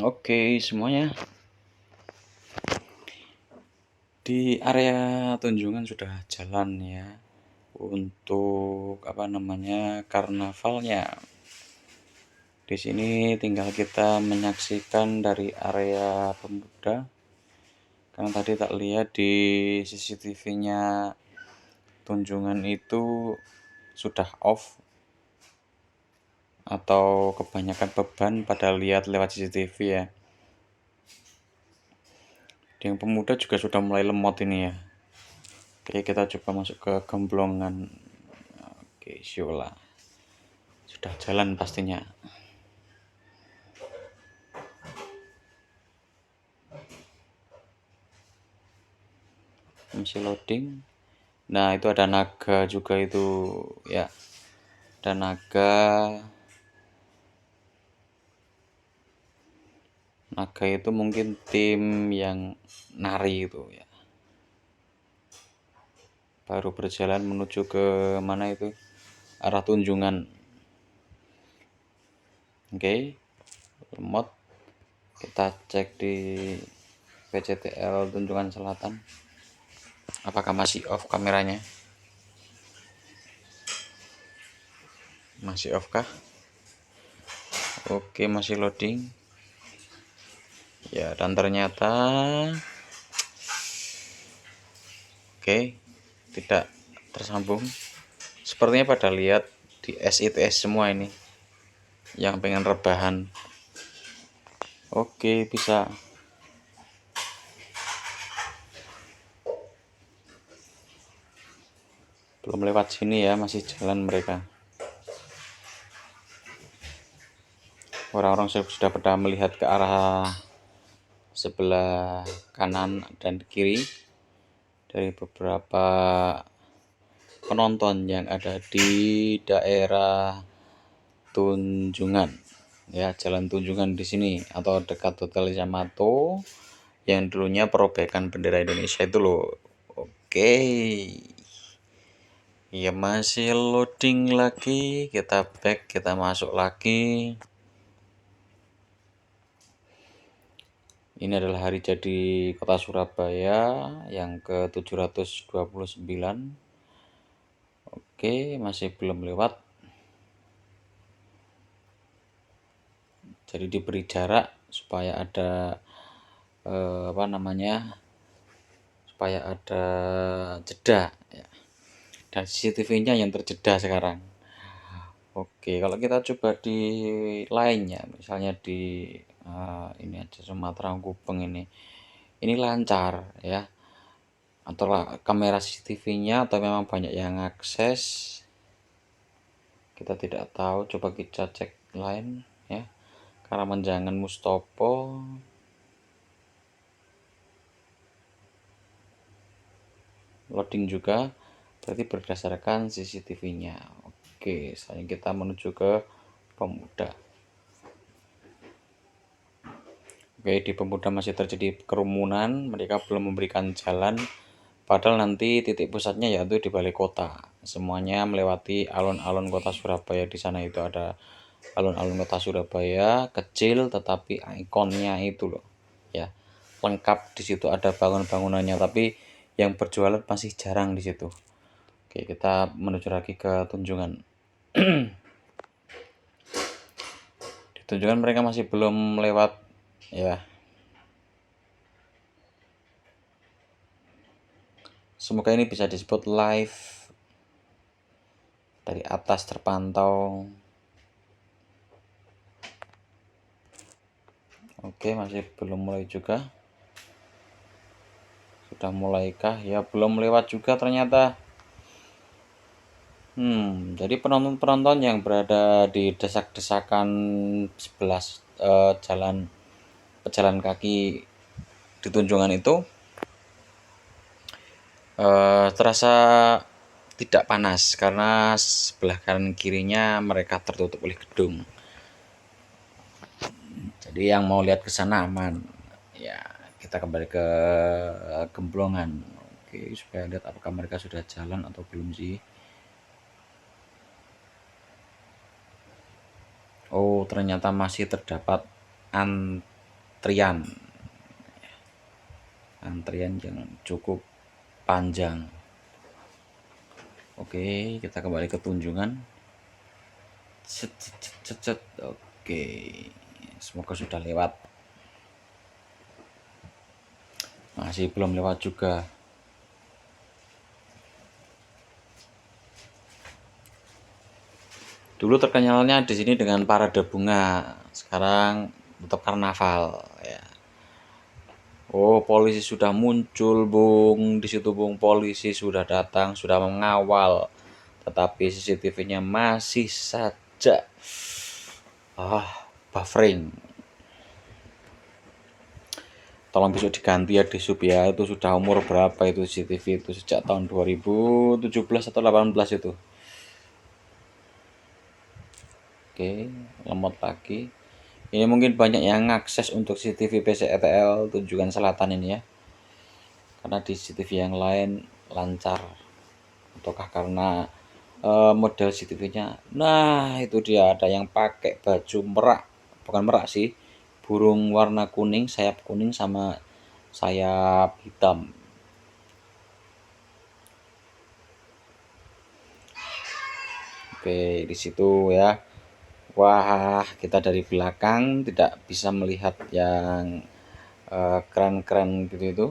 Oke, semuanya di area Tunjungan sudah jalan ya untuk karnavalnya. Di sini tinggal kita menyaksikan dari area pemuda. Karena tadi tak lihat di CCTV-nya Tunjungan itu sudah off atau kebanyakan beban pada lihat lewat CCTV ya. Yang pemuda juga sudah mulai lemot ini ya. Oke, kita coba masuk ke gemblongan. Oke, Shola sudah jalan pastinya. Masih loading. Nah, itu ada naga juga itu ya. Ada naga. Naga itu mungkin tim yang nari itu ya. Baru berjalan menuju ke mana itu? Arah Tunjungan. Oke. Remote. Kita cek di PCTL Tunjungan Selatan. Apakah masih off kameranya? Masih off kah? Oke, masih loading. Ya, dan ternyata oke, tidak tersambung. Sepertinya pada lihat di SITS semua ini yang pengen rebahan. Oke, bisa. Belum lewat sini ya, masih jalan mereka. Orang-orang sudah pada melihat ke arah sebelah kanan dan kiri dari beberapa penonton yang ada di daerah Tunjungan ya, Jalan Tunjungan di sini atau dekat Hotel Yamato yang dulunya perobekan bendera Indonesia itu loh. Oke, ya masih loading lagi, kita back, kita masuk lagi. Ini adalah hari jadi Kota Surabaya yang ke-729. Oke, masih belum lewat. Jadi diberi jarak supaya ada supaya ada jeda ya. Dan CCTV-nya yang terjeda sekarang. Oke, kalau kita coba di lainnya, misalnya di ini aja Sumatera Gubeng ini lancar ya. Atau kamera CCTV-nya atau memang banyak yang akses, kita tidak tahu. Coba kita cek lain ya. Karamanjangan Mustopo. Loading juga, berarti berdasarkan CCTV-nya. Oke, selanjutnya kita menuju ke pemuda. Oke, di pemuda masih terjadi kerumunan, mereka belum memberikan jalan, padahal nanti titik pusatnya yaitu di balai kota. Semuanya melewati alun-alun kota Surabaya. Di sana itu ada alun-alun kota Surabaya kecil, tetapi ikonnya itu loh ya, lengkap. Di situ ada bangunan-bangunannya, tapi yang berjualan masih jarang di situ. Oke, kita menuju lagi ke Tunjungan. Di Tunjungan mereka masih belum lewat ya. Semoga ini bisa disebut live dari atas terpantau. Oke, masih belum mulai juga. Sudah mulaikah? Ya, belum lewat juga ternyata. Jadi penonton-penonton yang berada di desak-desakan sebelah jalan pejalan kaki di Tunjungan itu terasa tidak panas karena sebelah kanan kirinya mereka tertutup oleh gedung. Jadi yang mau lihat ke sana aman. Ya, kita kembali ke gemblongan. Oke, supaya lihat apakah mereka sudah jalan atau belum sih. Oh, ternyata masih terdapat antrian yang cukup panjang. Oke, kita kembali ke Tunjungan. Oke, semoga sudah lewat. Masih belum lewat juga. Dulu terkenalnya di sini dengan parade bunga, sekarang tetap karnaval ya. Oh, polisi sudah muncul, Bung. Di situ, Bung, polisi sudah datang, sudah mengawal. Tetapi CCTV-nya masih saja buffering. Tolong besok diganti ya di sub ya. Itu sudah umur berapa itu CCTV itu, sejak tahun 2017 atau 18 itu. Oke, lemot lagi. Ini mungkin banyak yang ngakses untuk CCTV PCETL Tunjungan Selatan ini ya. Karena di CCTV yang lain lancar. Ataukah karena model CCTV-nya? Nah, itu dia ada yang pakai baju merak. Bukan merak sih. Burung warna kuning, sayap kuning sama sayap hitam. Oke, di situ ya. Wah, kita dari belakang tidak bisa melihat yang keren-keren gitu itu.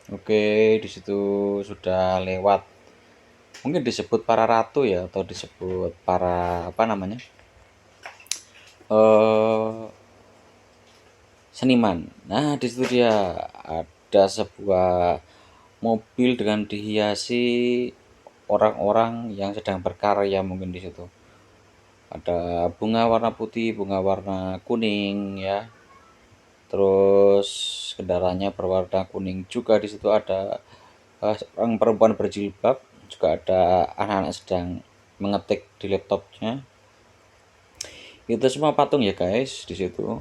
Oke, di situ sudah lewat. Mungkin disebut para ratu ya, atau disebut para apa namanya? Seniman. Nah, di situ dia ada sebuah mobil dengan dihiasi orang-orang yang sedang berkarya mungkin di situ. Ada bunga warna putih, bunga warna kuning ya. Terus kendaraannya berwarna kuning juga. Di situ ada seorang perempuan berjilbab, juga ada anak-anak sedang mengetik di laptopnya. Itu semua patung ya guys di situ.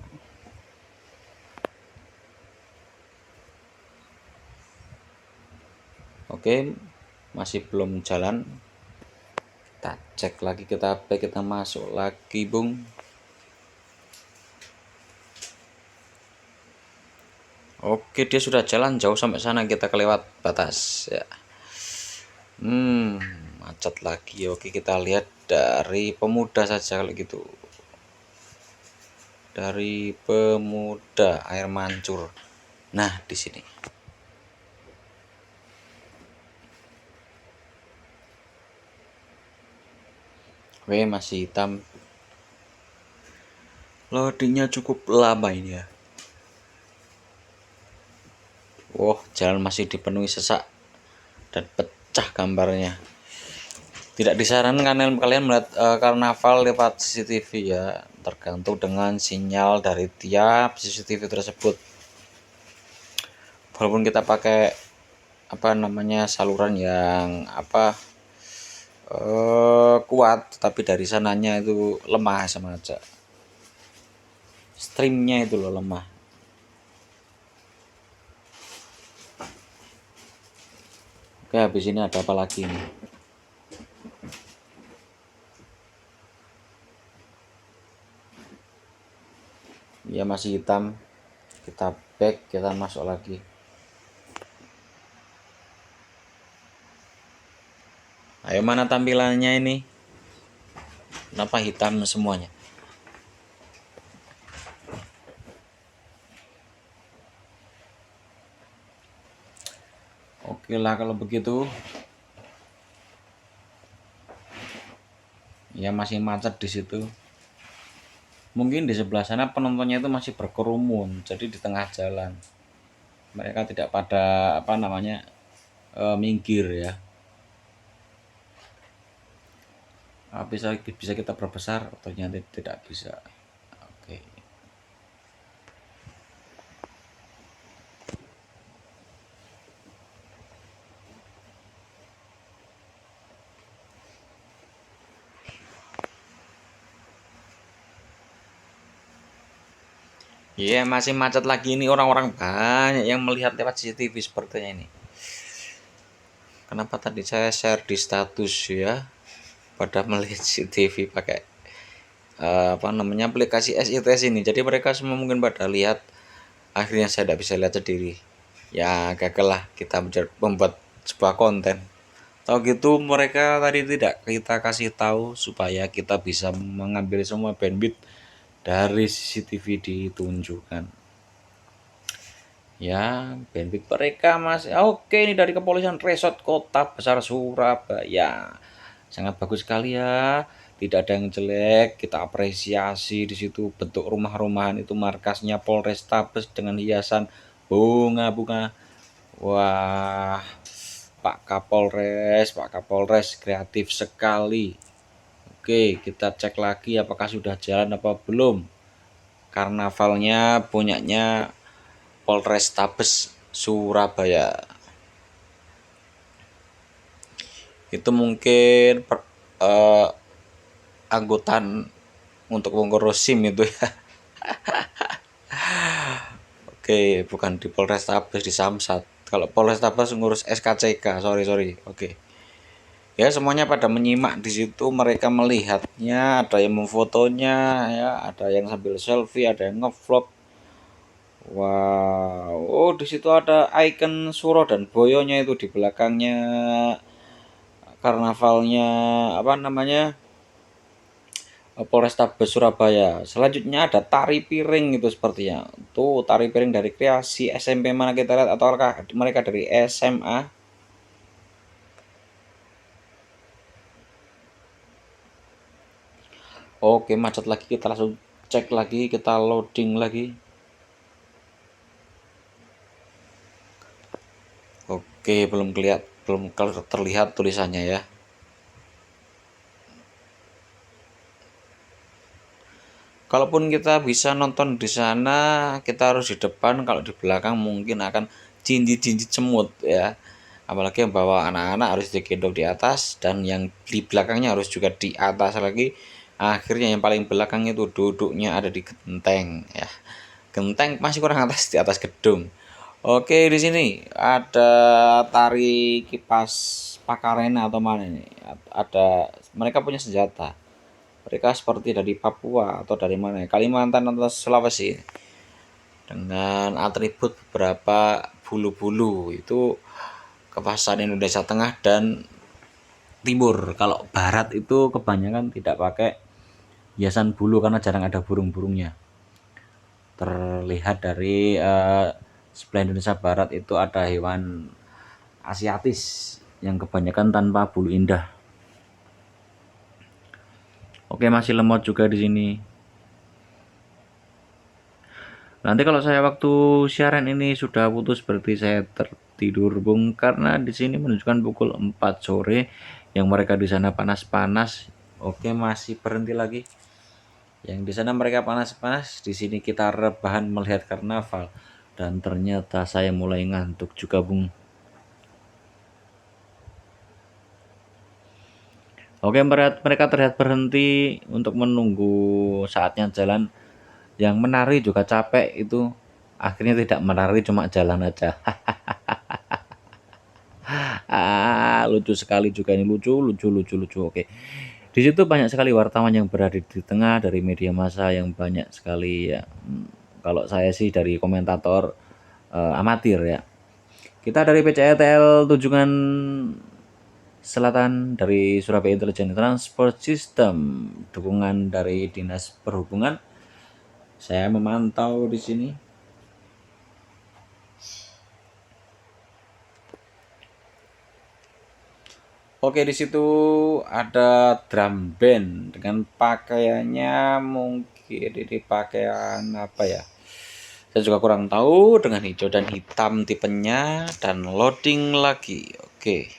Oke, masih belum jalan. Kita cek lagi, kita masuk lagi, Bung. Oke, dia sudah jalan jauh sampai sana, kita kelewat batas ya. Macet lagi. Oke, kita lihat dari Pemuda saja kalau gitu. Dari Pemuda Air Mancur. Nah, di sini. Oke, masih hitam. Loadingnya cukup lama ini ya. Jalan masih dipenuhi sesak dan pecah gambarnya. Tidak disarankan kalian melihat karnaval lewat CCTV ya, tergantung dengan sinyal dari tiap CCTV tersebut. Walaupun kita pakai saluran yang kuat, tapi dari sananya itu lemah sama aja. Streamnya itu loh lemah. Oke, habis ini ada apa lagi nih? Ya masih hitam. Kita back, kita masuk lagi. Ayo, mana tampilannya ini? Kenapa hitam semuanya? Oke lah kalau begitu. Ya masih macet di situ. Mungkin di sebelah sana penontonnya itu masih berkerumun, jadi di tengah jalan. Mereka tidak pada minggir ya. Bisa kita perbesar, ternyata tidak bisa. Oke. Iya, masih macet lagi ini, orang-orang banyak yang melihat lewat CCTV sepertinya ini. Kenapa tadi saya share di status ya, pada melihat CCTV pakai aplikasi SITS ini. Jadi mereka semua mungkin pada lihat, akhirnya saya tidak bisa lihat sendiri. Ya gagal lah kita membuat sebuah konten. Tahu gitu mereka tadi tidak kita kasih tahu supaya kita bisa mengambil semua bandwidth dari CCTV ditunjukkan. Ya, bandwidth mereka masih oke. Ini dari Kepolisian Resort Kota Besar Surabaya. Sangat bagus sekali ya. Tidak ada yang jelek. Kita apresiasi di situ bentuk rumah-rumahan itu markasnya Polrestabes dengan hiasan bunga-bunga. Wah, Pak Kapolres kreatif sekali. Oke, kita cek lagi apakah sudah jalan apa belum. Karnavalnya punyanya Polrestabes Surabaya. Itu mungkin angkutan untuk mengurus SIM itu ya. Oke, bukan di Polrestabes, di Samsat. Kalau Polrestabes ngurus SKCK, sorry. Oke. Ya, semuanya pada menyimak di situ, mereka melihatnya, ada yang memfotonya ya, ada yang sambil selfie, ada yang ngevlog. Wow, oh di situ ada icon Suro dan Boyonya itu di belakangnya karnavalnya apa namanya Polrestabes Surabaya. Selanjutnya ada tari piring itu sepertinya. Tuh tari piring dari Kreasi SMP mana kita lihat atau mereka dari SMA. Oke macet lagi kita langsung cek lagi kita loading lagi. Oke belum terlihat tulisannya ya. Kalaupun kita bisa nonton di sana, kita harus di depan. Kalau di belakang mungkin akan jinjit-jinjit semut ya. Apalagi yang bawa anak-anak harus digendong di atas dan yang di belakangnya harus juga di atas lagi. Akhirnya yang paling belakang itu duduknya ada di genteng ya. Genteng masih kurang atas di atas gedung. Oke, di sini ada tari kipas Pakarena atau mana ini? Ada mereka punya senjata. Mereka seperti dari Papua atau dari mana ya? Kalimantan atau Sulawesi. Dengan atribut beberapa bulu-bulu itu kepasan Indonesia Tengah dan Timur. Kalau Barat itu kebanyakan tidak pakai hiasan bulu karena jarang ada burung-burungnya. Terlihat dari sebelah Indonesia Barat itu ada hewan asiatis yang kebanyakan tanpa bulu indah. Oke, masih lemot juga di sini. Nanti kalau saya waktu siaran ini sudah putus berarti saya tertidur bung karena di sini menunjukkan pukul 4 sore yang mereka di sana panas-panas. Oke, masih berhenti lagi. Yang di sana mereka panas-panas, di sini kita rebahan melihat karnaval dan ternyata saya mulai ngantuk juga bung. Oke, mereka terlihat berhenti untuk menunggu saatnya jalan. Yang menari juga capek itu. Akhirnya tidak menari, cuma jalan aja. Lucu sekali juga ini, lucu. Oke. Di situ banyak sekali wartawan yang berada di tengah dari media massa yang banyak sekali ya. Kalau saya sih dari komentator amatir ya. Kita dari PCETL Tunjungan Selatan dari Surabaya Intelligent Transport System, dukungan dari Dinas Perhubungan. Saya memantau di sini. Oke, di situ ada drum band dengan pakaiannya mungkin ini pakaian apa ya? Saya juga kurang tahu dengan hijau dan hitam tipenya dan loading lagi. Oke.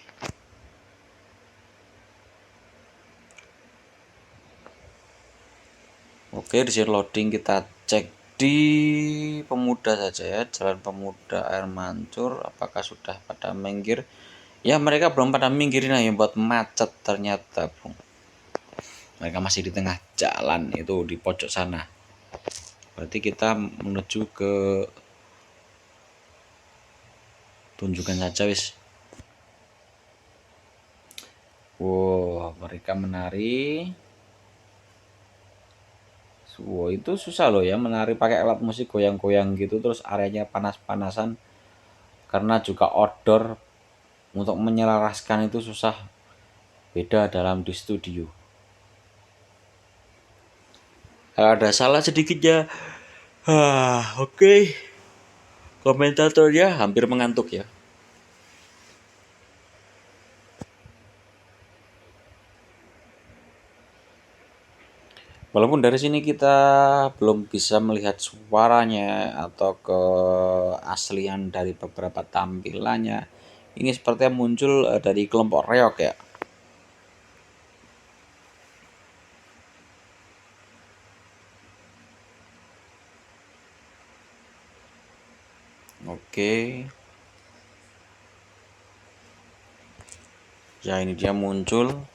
Oke, di sini loading kita cek di Pemuda saja ya, Jalan Pemuda Air Mancur apakah sudah pada minggir? Ya, mereka belum pada minggirin yang buat macet ternyata, Bung. Mereka masih di tengah jalan itu di pojok sana. Berarti kita menuju ke tunjukkan saja wis. Wow, mereka menari. Wah, itu susah loh ya menari pakai alat musik goyang-goyang gitu terus areanya panas-panasan karena juga outdoor untuk menyelaraskan itu susah. Beda dalam di studio. Ada salah sedikitnya. Oke. Okay. Komentatornya hampir mengantuk ya. Walaupun dari sini kita belum bisa melihat suaranya atau keaslian dari beberapa tampilannya. Ini sepertinya muncul dari kelompok reok ya. Oke. Ya ini dia muncul.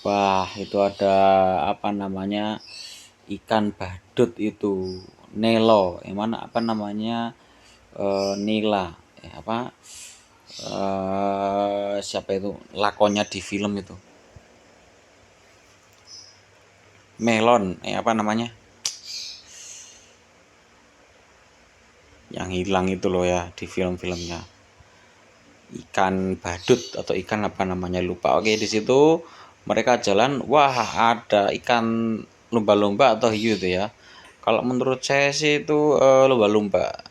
Wah, itu ada apa namanya? Ikan badut itu. Nelo, yang mana apa namanya? Nila. Apa? Siapa itu? Lakonnya di film itu. Melon, apa namanya? Yang hilang itu loh ya di film-filmnya. Ikan badut atau ikan apa namanya lupa. Oke, di situ mereka jalan, wah ada ikan lumba-lumba atau hiu itu ya. Kalau menurut saya sih itu lumba-lumba.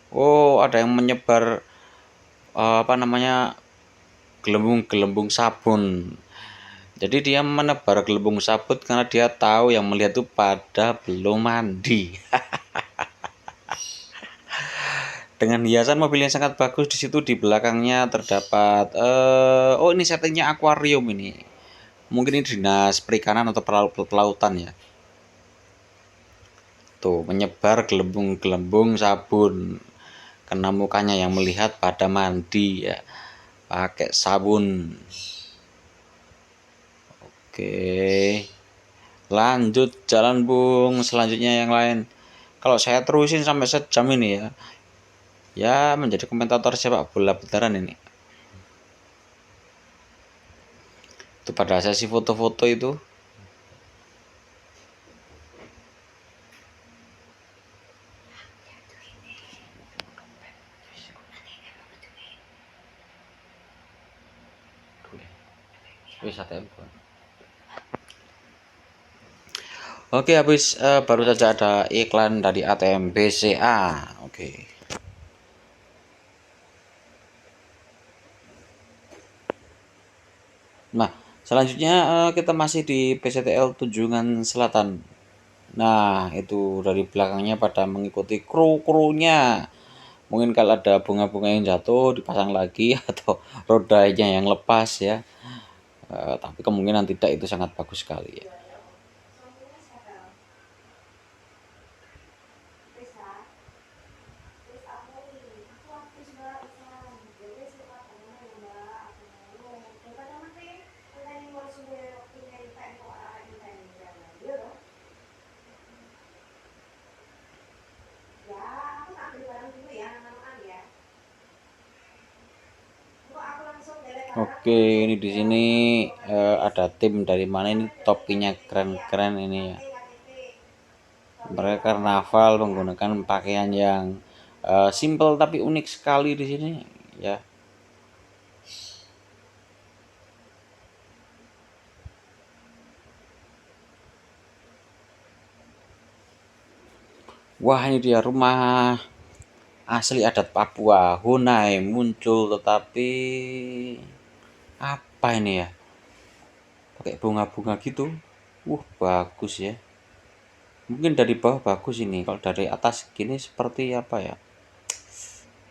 Oh, ada yang menyebar apa namanya gelembung-gelembung sabun. Jadi dia menebar gelembung sabun karena dia tahu yang melihat itu pada belum mandi. Dengan hiasan mobil yang sangat bagus di situ di belakangnya terdapat oh ini settingnya akuarium ini. Mungkin ini dinas perikanan atau pelautan ya. Tuh menyebar gelembung-gelembung sabun. Karena mukanya yang melihat pada mandi ya. Pakai sabun. Oke. Lanjut jalan Bung. Selanjutnya yang lain. Kalau saya terusin sampai sejam ini ya. Ya menjadi komentator sepak bola beneran ini. Itu pada sesi foto-foto itu. Oke, habis baru saja ada iklan dari ATM BCA. Oke. Nah, selanjutnya kita masih di PCTL Tunjungan Selatan. Nah, itu dari belakangnya pada mengikuti kru-krunya. Mungkin kalau ada bunga-bunga yang jatuh dipasang lagi atau rodanya yang lepas ya. Tapi kemungkinan tidak, itu sangat bagus sekali ya. Oke, ini di sini ada tim dari mana ini, topinya keren-keren ini ya. Mereka karnaval menggunakan pakaian yang simple tapi unik sekali di sini ya. Wah, ini dia rumah asli adat Papua, Hunai muncul, tetapi apa ini ya? Pakai bunga-bunga gitu. Bagus ya. Mungkin dari bawah bagus ini. Kalau dari atas gini seperti apa ya?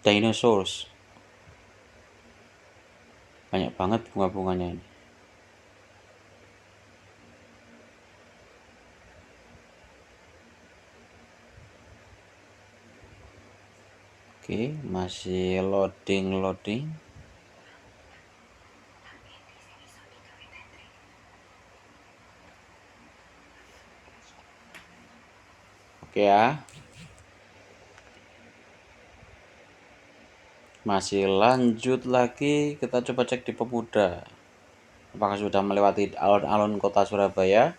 Dinosaurus. Banyak banget bunga-bunganya ini. Oke, masih loading. Oke ya. Masih lanjut lagi, kita coba cek di pemuda. Apakah sudah melewati alun-alun kota Surabaya?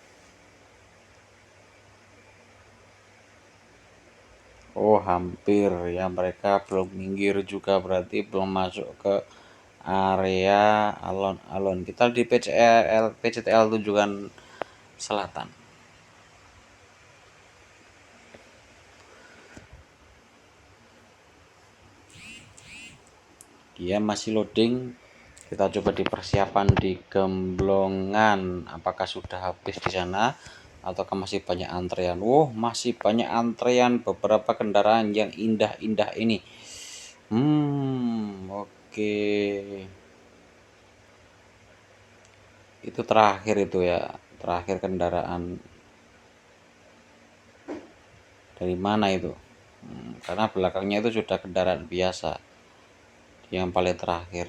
Oh, hampir ya, mereka belum minggir juga, berarti belum masuk ke area alun-alun. Kita di PCTL Tunjungan Selatan. Dia masih loading. Kita coba di persiapan di Gemblongan. Apakah sudah habis di sana ataukah masih banyak antrean? Masih banyak antrean, beberapa kendaraan yang indah-indah ini. Oke. Itu terakhir itu ya. Terakhir kendaraan dari mana itu? Karena belakangnya itu sudah kendaraan biasa. Yang paling terakhir.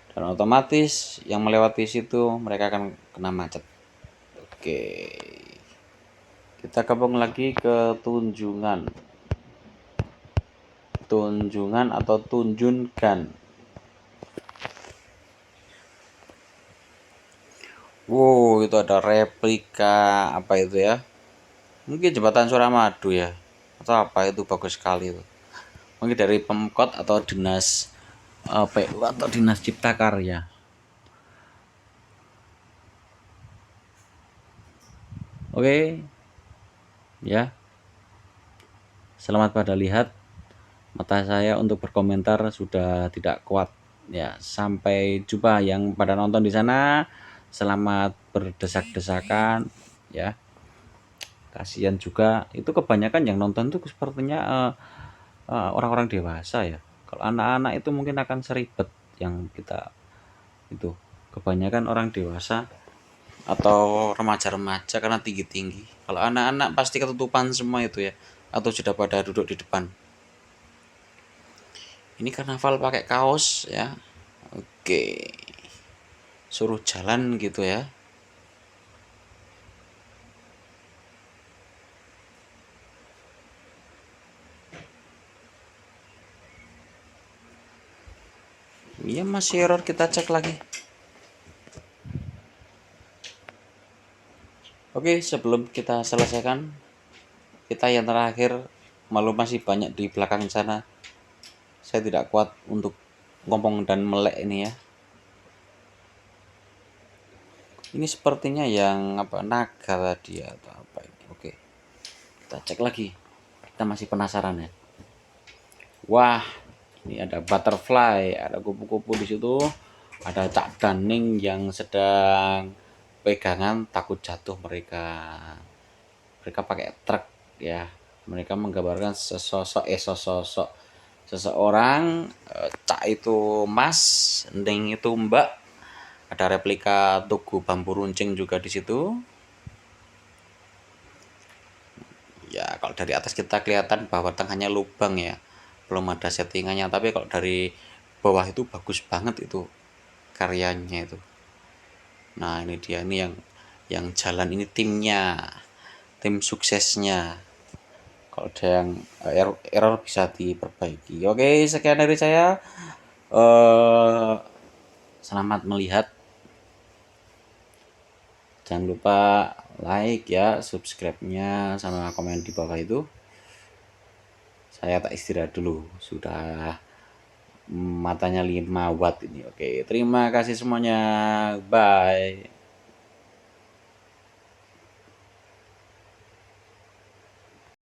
Dan otomatis yang melewati situ mereka akan kena macet. Oke. Kita gabung lagi ke Tunjungan. Tunjungan atau Tunjungan. Wow, itu ada replika apa itu ya? Mungkin jembatan Suramadu ya. Atau apa itu, bagus sekali itu. Mungkin dari Pemkot atau Dinas PU atau Dinas Cipta Karya. Oke. Ya. Selamat pada lihat. Mata saya untuk berkomentar sudah tidak kuat. Ya, sampai jumpa yang pada nonton di sana. Selamat berdesak-desakan ya. Kasihan juga, itu kebanyakan yang nonton tuh sepertinya orang-orang dewasa ya. Kalau anak-anak itu mungkin akan seribet yang kita itu. Kebanyakan orang dewasa atau remaja-remaja karena tinggi-tinggi. Kalau anak-anak pasti ketutupan semua itu ya, atau sudah pada duduk di depan. Ini karnaval pakai kaos ya. Oke. Suruh jalan gitu ya. Iya, masih error, kita cek lagi. Oke, sebelum kita selesaikan, kita yang terakhir, malu masih banyak di belakang sana. Saya tidak kuat untuk ngomong dan melek ini ya. Ini sepertinya yang apa, naga tadi atau apa ini. Oke. Kita cek lagi. Kita masih penasaran ya. Wah, ini ada butterfly, ada kupu-kupu di situ. Ada Cak Daning yang sedang pegangan, takut jatuh mereka. Mereka pakai truk ya. Mereka menggambarkan seseorang, Cak itu Mas, Ning itu Mbak. Ada replika tugu bambu runcing juga di situ. Ya, kalau dari atas kita kelihatan bahwa tengahnya lubang ya. Belum ada settingannya, tapi kalau dari bawah itu bagus banget itu karyanya itu. Nah, ini dia, ini yang jalan ini timnya. Tim suksesnya. Kalau ada yang error bisa diperbaiki. Oke, sekian dari saya. Selamat melihat. Jangan lupa like ya, subscribe-nya, sama komen di bawah itu. Saya tak istirahat dulu, sudah matanya 5 watt ini. Oke, terima kasih semuanya. Bye.